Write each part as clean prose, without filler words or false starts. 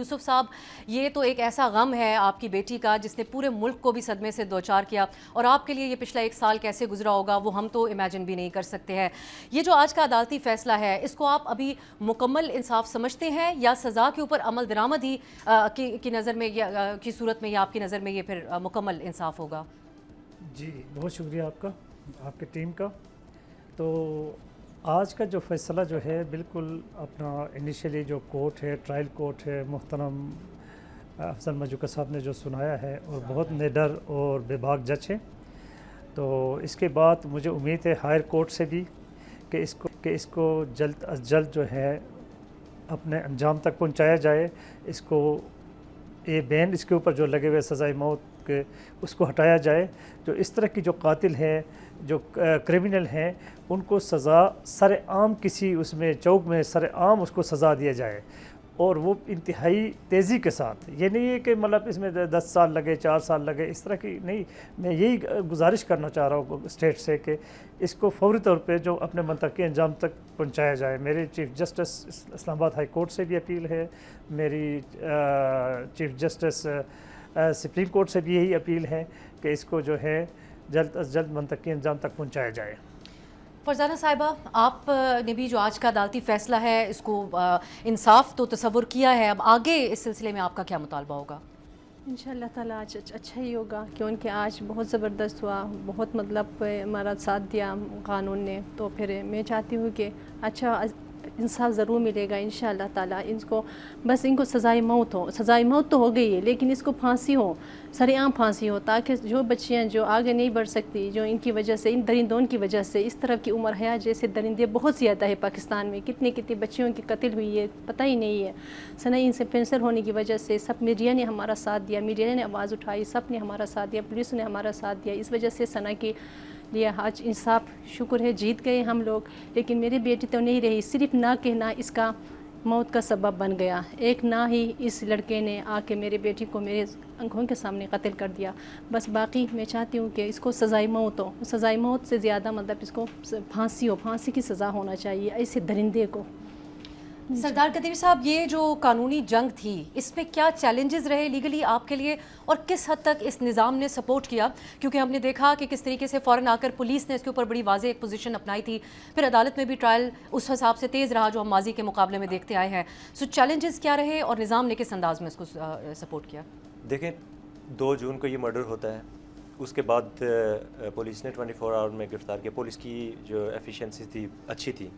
یوسف صاحب، یہ تو ایک ایسا غم ہے آپ کی بیٹی کا جس نے پورے ملک کو بھی صدمے سے دوچار کیا، اور آپ کے لیے یہ پچھلا ایک سال کیسے گزرا ہوگا وہ ہم تو امیجن بھی نہیں کر سکتے ہیں۔ یہ جو آج کا عدالتی فیصلہ ہے، اس کو آپ ابھی مکمل انصاف سمجھتے ہیں یا سزا کے اوپر عمل درآمد ہی کی نظر میں کی صورت میں یا آپ کی نظر میں یہ پھر مکمل انصاف ہوگا؟ جی بہت شکریہ آپ کا، آپ کی ٹیم کا۔ تو آج کا جو فیصلہ جو ہے بالکل اپنا انیشلی جو کورٹ ہے، ٹرائل کورٹ ہے، محترم افضل مجوکا صاحب نے جو سنایا ہے، اور بہت نڈر اور بے باک جج ہے۔ تو اس کے بعد مجھے امید ہے ہائر کورٹ سے بھی کہ اس کو جلد از جلد جو ہے اپنے انجام تک پہنچایا جائے۔ اس کو یہ بین اس کے اوپر جو لگے ہوئے سزائے موت کے اس کو ہٹایا جائے۔ جو اس طرح کی جو قاتل ہیں، جو کرمنل ہیں، ان کو سزا سر عام کسی اس میں چوک میں سر عام اس کو سزا دیا جائے، اور وہ انتہائی تیزی کے ساتھ۔ یہ نہیں ہے کہ مطلب اس میں 10 سال لگے، 4 سال لگے، اس طرح کی نہیں۔ میں یہی گزارش کرنا چاہ رہا ہوں اسٹیٹ سے کہ اس کو فوری طور پہ جو اپنے منطقی انجام تک پہنچایا جائے۔ میری چیف جسٹس اسلام آباد ہائی کورٹ سے بھی اپیل ہے، میری چیف جسٹس سپریم کورٹ سے بھی یہی اپیل ہے کہ اس کو جو ہے جلد از جلد منطقی انجام تک پہنچایا جائے۔ فرزانہ صاحبہ، آپ نے بھی جو آج کا عدالتی فیصلہ ہے اس کو انصاف تو تصور کیا ہے، اب آگے اس سلسلے میں آپ کا کیا مطالبہ ہوگا؟ انشاءاللہ تعالیٰ آج اچھا ہی ہوگا، کیونکہ آج بہت زبردست ہوا، بہت مطلب ہمارا ساتھ دیا قانون نے۔ تو پھر میں چاہتی ہوں کہ اچھا انصاف ضرور ملے گا انشاءاللہ تعالیٰ۔ ان کو سزائے موت ہو، سزائے موت تو ہو گئی ہے، لیکن اس کو پھانسی ہو، سر عام پھانسی ہو، تاکہ جو بچیاں جو آگے نہیں بڑھ سکتی، جو ان کی وجہ سے، ان درندوں کی وجہ سے، اس طرح کی عمر حیات جیسے درندے بہت زیادہ ہے پاکستان میں، کتنی بچیوں کی قتل ہوئی ہے پتہ ہی نہیں ہے۔ ان سے پینسر ہونے کی وجہ سے سب میڈیا نے ہمارا ساتھ دیا، میڈیا نے آواز اٹھائی، سب نے ہمارا ساتھ دیا، پولیس نے ہمارا ساتھ دیا، اس وجہ سے ثنا کے لیے آج انصاف شکر ہے جیت گئے ہم لوگ۔ لیکن میری بیٹی تو نہیں رہی، صرف نہ کہنا اس کا موت کا سبب بن گیا۔ ایک نہ ہی اس لڑکے نے آ کے میرے بیٹی کو میرے آنکھوں کے سامنے قتل کر دیا۔ بس باقی میں چاہتی ہوں کہ اس کو سزائے موت ہو، سزائے موت سے زیادہ مطلب اس کو پھانسی ہو، پھانسی کی سزا ہونا چاہیے ایسے درندے کو۔ سردار قدیر صاحب، یہ جو قانونی جنگ تھی اس میں کیا چیلنجز رہے لیگلی آپ کے لیے، اور کس حد تک اس نظام نے سپورٹ کیا؟ کیونکہ ہم نے دیکھا کہ کس طریقے سے فوراً آ کر پولیس نے اس کے اوپر بڑی واضح ایک پوزیشن اپنائی تھی، پھر عدالت میں بھی ٹرائل اس حساب سے تیز رہا جو ہم ماضی کے مقابلے میں دیکھتے آئے ہیں۔ سو چیلنجز کیا رہے اور نظام نے کس انداز میں اس کو سپورٹ کیا؟ دیکھیں، 2 جون کو یہ مرڈر ہوتا ہے، اس کے بعد پولیس نے 24 آور میں گرفتار کیا۔ پولیس کی جو ایفیشنسی تھی اچھی تھی،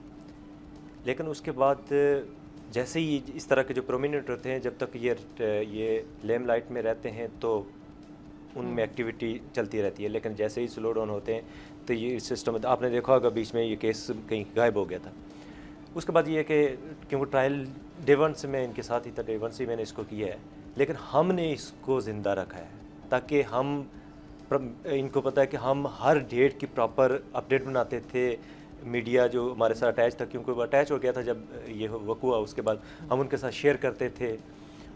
لیکن اس کے بعد جیسے ہی اس طرح کے جو پرومیننٹ ہوتے ہیں، جب تک یہ لیم لائٹ میں رہتے ہیں تو ان میں ایکٹیویٹی چلتی رہتی ہے، لیکن جیسے ہی سلو ڈاؤن ہوتے ہیں تو یہ سسٹم، آپ نے دیکھا ہوگا بیچ میں یہ کیس کہیں غائب ہو گیا تھا۔ اس کے بعد یہ کہ کیونکہ ٹرائل ڈے 1 سے میں ان کے ساتھ ہی تھا، ڈے 1 سے میں نے اس کو کیا ہے، لیکن ہم نے اس کو زندہ رکھا ہے تاکہ ان کو پتہ ہے کہ ہم ہر ڈیٹ کی پراپر اپڈیٹ بناتے تھے۔ میڈیا جو ہمارے ساتھ اٹیچ تھا، کیونکہ وہ اٹیچ ہو گیا تھا جب یہ وقوع ہوا، اس کے بعد ہم ان کے ساتھ شیئر کرتے تھے۔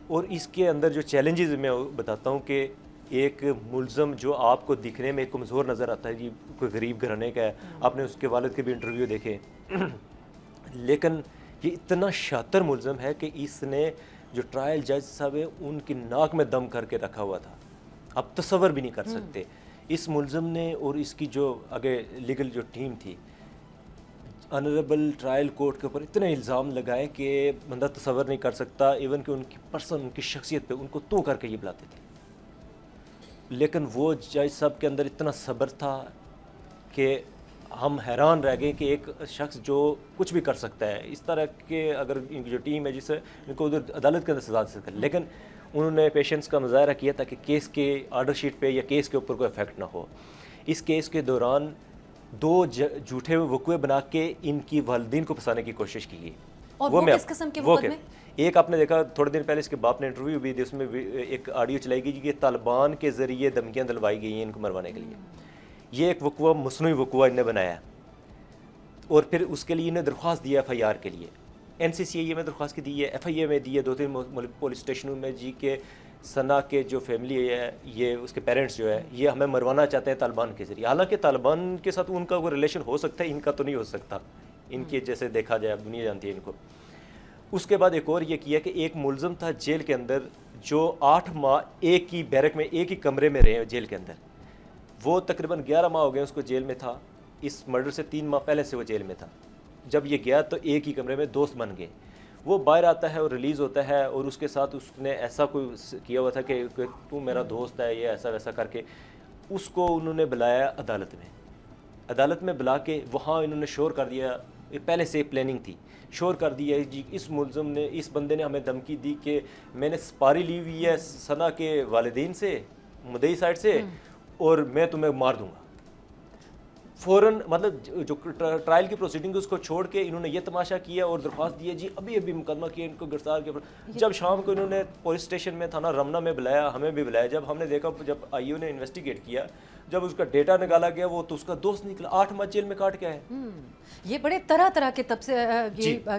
اور اس کے اندر جو چیلنجز میں بتاتا ہوں کہ ایک ملزم جو آپ کو دکھنے میں کمزور نظر آتا ہے، جی کوئی غریب گھرانے کا ہے، آپ نے اس کے والد کے بھی انٹرویو دیکھے، لیکن یہ اتنا شاطر ملزم ہے کہ اس نے جو ٹرائل جج صاحب ہیں ان کی ناک میں دم کر کے رکھا ہوا تھا، آپ تصور بھی نہیں کر سکتے۔ اس ملزم نے اور اس کی جو آگے لیگل جو ٹیم تھی، آنریبل ٹرائل کورٹ کے اوپر اتنے الزام لگائے کہ بندہ تصور نہیں کر سکتا، ایون کہ ان کی پرسن، ان کی شخصیت پہ ان کو تو کر کے یہ بلاتے تھے، لیکن وہ جج صاحب کے اندر اتنا صبر تھا کہ ہم حیران رہ گئے کہ ایک شخص جو کچھ بھی کر سکتا ہے، اس طرح کے اگر ان کی جو ٹیم ہے جسے ان کو ادھر عدالت کے اندر سزا دے سکتے، لیکن انہوں نے پیشنس کا مظاہرہ کیا تاکہ کیس کے آرڈر شیٹ پہ یا کیس کے اوپر کوئی افیکٹ نہ ہو۔ اس کیس کے دوران 2 جھوٹے وقوع بنا کے ان کی والدین کو پھنسانے کی کوشش کی گئی۔ اور وہ کس قسم کے مقدمے؟ ایک آپ نے دیکھا تھوڑے دن پہلے اس کے باپ نے انٹرویو بھی دی، اس میں ایک آڈیو چلائی گئی کہ طالبان کے ذریعے دھمکیاں دلوائی گئی ہیں ان کو مروانے کے لیے۔ یہ ایک وقوع مصنوعی وقوع انہیں بنایا ہے، اور پھر اس کے لیے انہیں درخواست دی FIR کے لیے، NCCA میں درخواست کی دی ہے، FIA میں دی ہے 2-3 پولیس اسٹیشنوں میں، جی کہ ثنا کے جو فیملی ہے، یہ اس کے پیرنٹس جو ہے، یہ ہمیں مروانا چاہتے ہیں طالبان کے ذریعے۔ حالانکہ طالبان کے ساتھ ان کا کوئی ریلیشن ہو سکتا ہے، ان کا تو نہیں ہو سکتا، ان کے جیسے دیکھا جائے، اب دنیا جانتی ہے ان کو۔ اس کے بعد ایک اور یہ کیا کہ ایک ملزم تھا جیل کے اندر جو 8 ماہ ایک ہی بیرک میں ایک ہی کمرے میں رہے جیل کے اندر. وہ تقریباً 11 ماہ ہو گئے اس کو جیل میں تھا. اس مرڈر سے 3 ماہ پہلے سے وہ جیل میں تھا. جب یہ گیا تو ایک ہی کمرے میں دوست بن گئے. وہ باہر آتا ہے اور ریلیز ہوتا ہے اور اس کے ساتھ اس نے ایسا کوئی کیا ہوا تھا کہ تو میرا دوست ہے یہ ایسا ویسا کر کے اس کو انہوں نے بلایا عدالت میں بلا کے وہاں انہوں نے شور کر دیا. یہ پہلے سے پلاننگ تھی. شور کر دیا جی اس ملزم نے اس بندے نے ہمیں دھمکی دی کہ میں نے سپاری لی ہوئی ہے ثنا کے والدین سے مدعی سائڈ سے اور میں تمہیں مار دوں گا. فوراً مطلب جو ٹرائل کی پروسیڈنگ اس کو چھوڑ کے انہوں نے یہ تماشا کیا اور درخواست دی ہے جی ابھی مقدمہ کیا ان کو گرفتار کیا. جب شام کو انہوں نے پولیس اسٹیشن میں تھانہ رمنا میں بلایا ہمیں بھی بلایا. جب ہم نے دیکھا جب آئی او نے انویسٹیگیٹ کیا جب اس کا ڈیٹا نکالا گیا وہ تو اس کا دوست نکلا 8 ماہ جیل میں کاٹ کے آئے. یہ بڑے طرح کے تب سے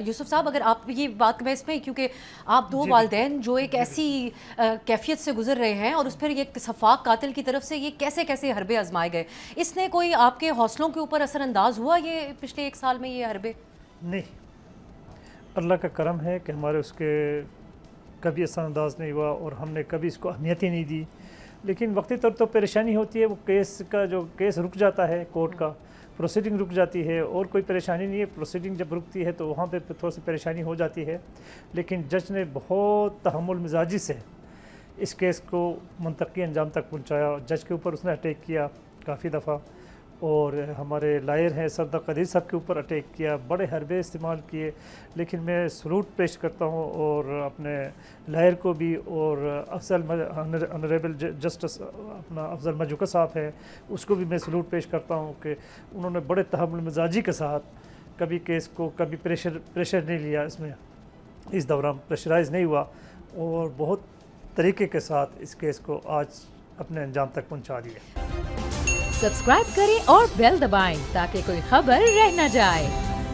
یوسف صاحب اگر آپ یہ بات میں اس میں کیونکہ آپ دو والدین جو ایک ایسی کیفیت سے گزر رہے ہیں اور اس پر یہ سفاک قاتل کی طرف سے یہ کیسے حربے آزمائے گئے, اس نے کوئی آپ کے حوصلوں کے اوپر اثر انداز ہوا یہ پچھلے 1 سال میں یہ حربے؟ نہیں, اللہ کا کرم ہے کہ ہمارے اس کے کبھی اثر انداز نہیں ہوا اور ہم نے کبھی اس کو اہمیت ہی نہیں دی. لیکن وقتی طور تو پریشانی ہوتی ہے, وہ کیس رک جاتا ہے, کورٹ کا پروسیڈنگ رک جاتی ہے اور کوئی پریشانی نہیں ہے. پروسیڈنگ جب رکتی ہے تو وہاں پہ تھوڑی سی پریشانی ہو جاتی ہے. لیکن جج نے بہت تحمل مزاجی سے اس کیس کو منطقی انجام تک پہنچایا. جج کے اوپر اس نے اٹیک کیا کافی دفعہ اور ہمارے لائر ہیں سردار قدیر صاحب کے اوپر اٹیک کیا, بڑے حربے استعمال کیے. لیکن میں سلوٹ پیش کرتا ہوں اور اپنے لائر کو بھی اور آنریبل جسٹس اپنا افضل مجوکا صاحب ہے اس کو بھی میں سلوٹ پیش کرتا ہوں کہ انہوں نے بڑے تحمل مزاجی کے ساتھ کبھی کیس کو کبھی پریشر نہیں لیا, اس دوران پریشرائز نہیں ہوا اور بہت طریقے کے ساتھ اس کیس کو آج اپنے انجام تک پہنچا دیا. سبسکرائب کریں اور بیل دبائیں تاکہ کوئی خبر رہ نہ جائے.